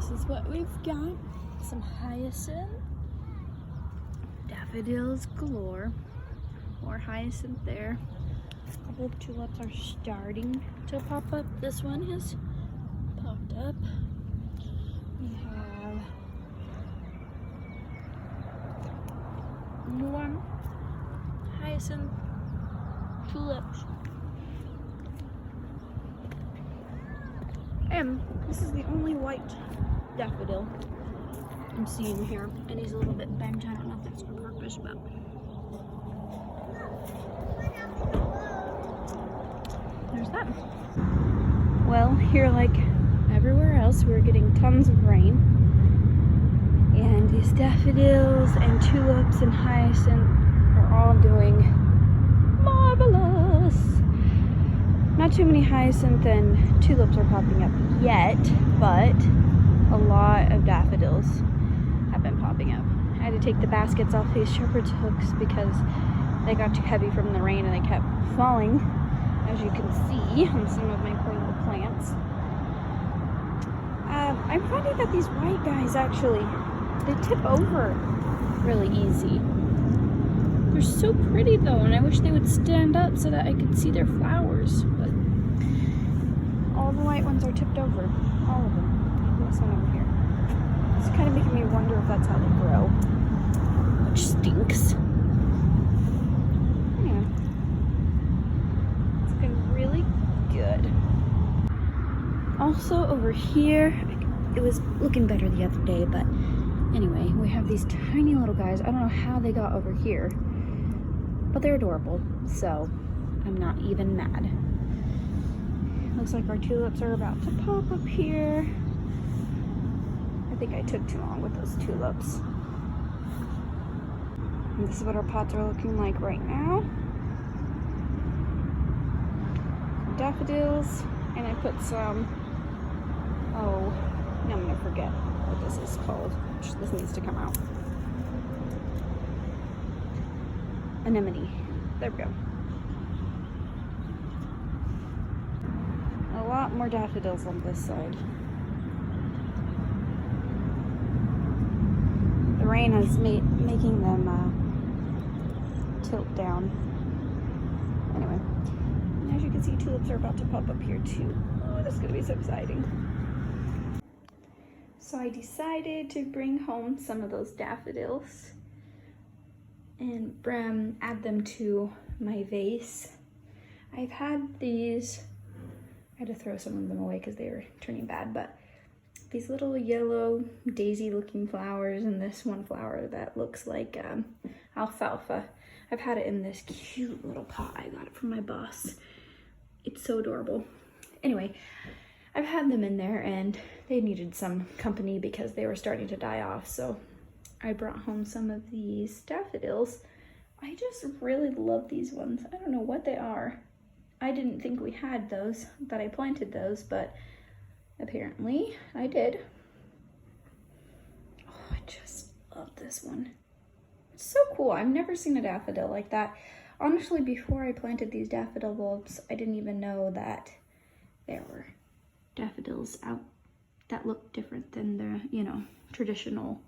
this is what we've got. Some hyacinth, daffodils galore, more hyacinth there. A couple of tulips are starting to pop up. This one has popped up. We have more hyacinth tulips. And this is the only white daffodil I'm seeing here. And he's a little bit bent. I don't know if that's for purpose, but there's that. Well, here, like everywhere else, we're getting tons of rain. And these daffodils and tulips and hyacinth are all doing marvelous. Not too many hyacinth and tulips are popping up yet, but a lot of daffodils have been popping up. I had to take the baskets off these shepherd's hooks because they got too heavy from the rain and they kept falling, as you can see on some of my poor little plants. I'm finding that these white guys actually, they tip over really easy. They're so pretty though, and I wish they would stand up so that I could see their flowers, but all the white ones are tipped over. All of them. Even this one over here. It's kind of making me wonder if that's how they grow, which stinks. Anyway, it's looking really good. Also over here, it was looking better the other day, but anyway, we have these tiny little guys. I don't know how they got over here, but they're adorable, so I'm not even mad. Looks like our tulips are about to pop up here. I think I took too long with those tulips. And this is what our pots are looking like right now. Daffodils, and I put some, oh, now I'm gonna forget what this is called. This needs to come out. Anemone. There we go. A lot more daffodils on this side. The rain is making them tilt down. Anyway, and as you can see, tulips are about to pop up here too. Oh, this is gonna be so exciting. So I decided to bring home some of those daffodils and add them to my vase. I've had these, I had to throw some of them away because they were turning bad, but these little yellow daisy looking flowers and this one flower that looks like alfalfa. I've had it in this cute little pot. I got it from my boss. It's so adorable. Anyway, I've had them in there and they needed some company because they were starting to die off. So I brought home some of these daffodils. I just really love these ones. I don't know what they are. I didn't think we had those, that I planted those, but apparently I did. Oh, I just love this one. It's so cool. I've never seen a daffodil like that. Honestly, before I planted these daffodil bulbs, I didn't even know that there were daffodils out that look different than the, you know, traditional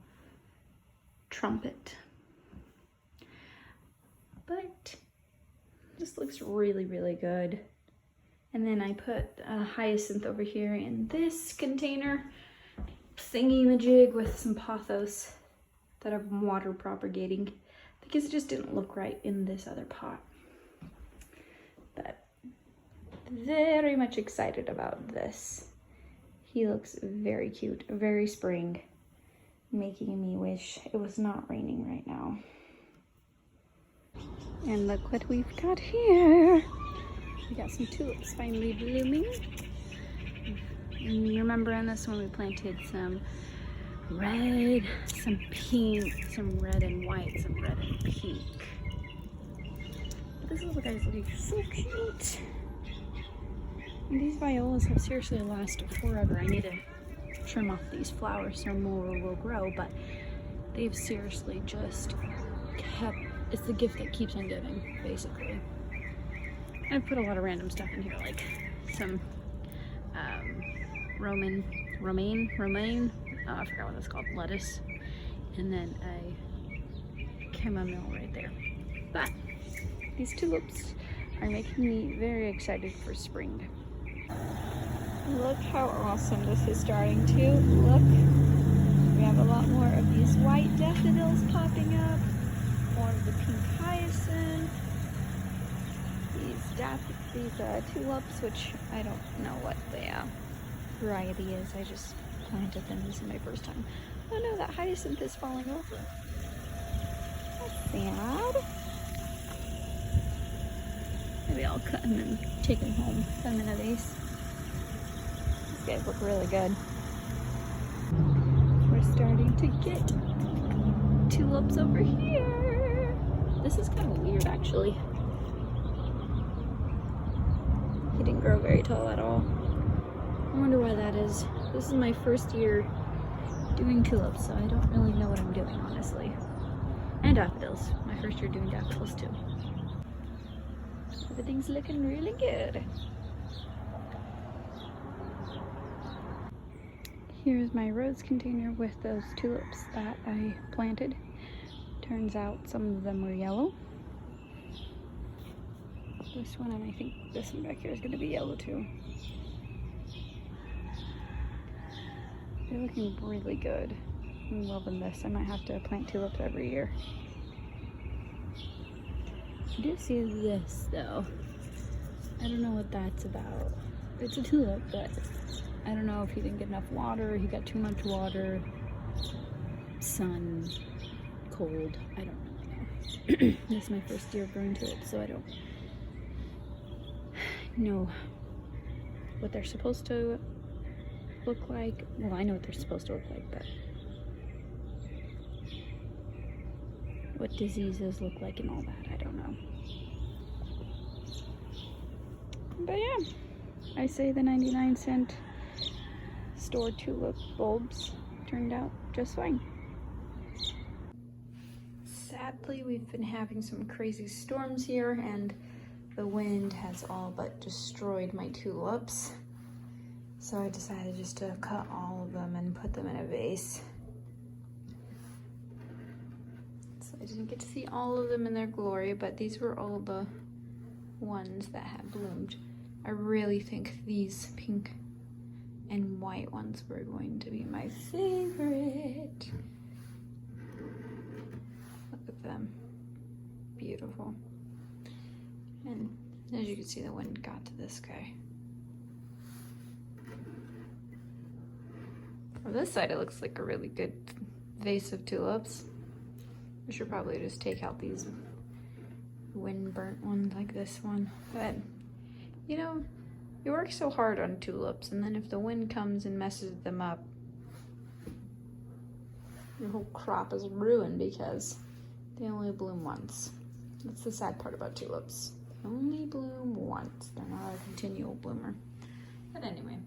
trumpet. But this looks really, really good. And then I put a hyacinth over here in this container, thingy-majig with some pothos that I'm water propagating because it just didn't look right in this other pot. But very much excited about this. He looks very cute, very spring, making me wish it was not raining right now. And look what we've got here. We got some tulips finally blooming. And you remember in this one we planted some red, some pink, some red and white, some red and pink. But this little guy's looking so cute. And these violas have seriously lasted forever. I need to trim off these flowers so more will grow, but they've seriously just kept, it's the gift that keeps on giving, basically. I put a lot of random stuff in here, like some romaine I forgot what it's called, lettuce, and then a chamomile right there. But these tulips are making me very excited for spring. Look how awesome this is starting to look. We have a lot more of these white daffodils popping up, more of the pink hyacinth, these tulips, which I don't know what the variety is. I just planted them. This is my first time. Oh no, that hyacinth is falling over. That's sad. Maybe I'll cut him and take him home, put him in a vase. These guys look really good. We're starting to get tulips over here. This is kind of weird, actually. He didn't grow very tall at all. I wonder why that is. This is my first year doing tulips, so I don't really know what I'm doing, honestly. And daffodils. My first year doing daffodils, too. Everything's looking really good. Here's my rose container with those tulips that I planted. Turns out some of them were yellow. This one, and I think this one back here is going to be yellow too. They're looking really good. I'm loving this. I might have to plant tulips every year. I do see this though. I don't know what that's about. It's a tulip, but I don't know if he didn't get enough water, he got too much water, sun, cold, I don't really know. This is my first year growing tulips, so I don't know what they're supposed to look like. Well, I know what they're supposed to look like, but what diseases look like and all that, I don't know. But yeah, I say the 99-cent store tulip bulbs turned out just fine. Sadly, we've been having some crazy storms here, and the wind has all but destroyed my tulips. So I decided just to cut all of them and put them in a vase. So I didn't get to see all of them in their glory, but these were all the ones that had bloomed. I really think these pink and white ones were going to be my favorite. Look at them. Beautiful. And as you can see, the wind got to this guy. On this side, it looks like a really good vase of tulips. I should probably just take out these wind-burnt ones like this one. But, you know, you work so hard on tulips, and then if the wind comes and messes them up, your whole crop is ruined because they only bloom once. That's the sad part about tulips. They only bloom once. They're not a continual bloomer. But anyway.